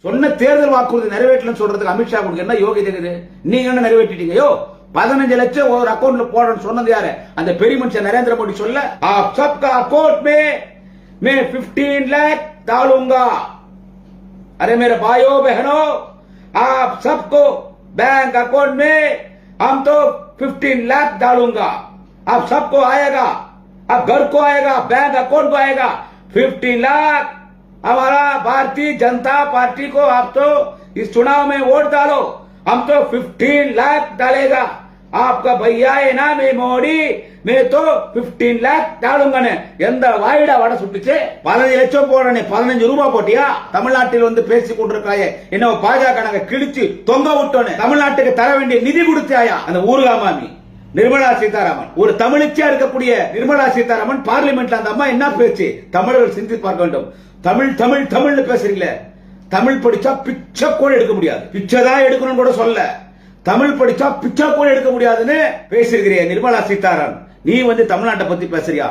சொன்ன தேர்தல் வாக்குறுதி நிறைவேற்றலன்னு சொல்றதுக்கு அமித்ஷா உங்களுக்கு என்ன யோகிதை இருக்குது? நீங்க என்ன நிறைவேற்றிட்டீங்க? 15 லட்சம் ஒரு அக்கௌண்ட்ல போடணும்னு சொன்னது யாரு? அந்த பெரிய மனுஷன் நரேந்திர மோடி சொல்ல, आप सबका अकाउंट में मैं 15 लाख डालूंगा। अरे मेरे भाइयों बहनों, आप सबको बैंक अकाउंट में हम तो 15 लाख डालूंगा। आप सबको आएगा, अब घर को आएगा, बैंक अकाउंट को आएगा 15 लाख। हमारा भारतीय जनता पार्टी को आप तो इस चुनाव में वोट डालो, हम तो 15 लाख डालेगा। आपका भैया है ना मैं मोदी, मैं तो 15 लाख डालूंगा। எந்த வாயிடா வட சுட்டுச்சு? 15 லட்சம் போறனே, 15 ரூபாய் போட்டியா? தமிழ்நாட்டில் வந்து பேசிக் கொண்டிருக்காயே, என்ன பாஜக நாங்க கிழிச்சு தொங்க விட்டோன்னு தமிழ்நாட்டுக்கு தர வேண்டிய நிதி கொடுத்தாயா? அந்த ஊர்கா மாமி நிர்மலா சீதாராமன், ஒரு தமிழச்சியா இருக்கக்கூடிய நிர்மலா சீதாராமன் பார்லிமெண்ட்ல அந்த அம்மா என்ன பேச்சு? தமிழர்கள் சிந்தித்து பார்க்க வேண்டும். தமிழ் தமிழ் தமிழ்னு பேசுறீங்களே, தமிழ் படிச்சா பிச்சை கூட எடுக்க முடியாது, பிச்சை தான் எடுக்கணும்னு கூட சொல்ல, தமிழ் படிச்சா பிச்சை கூட எடுக்க முடியாதுன்னு பேசிருக்கிறிய நிர்மலா சீதாராமன். நீ வந்து தமிழ்நாட்டை பத்தி பேசுறியா?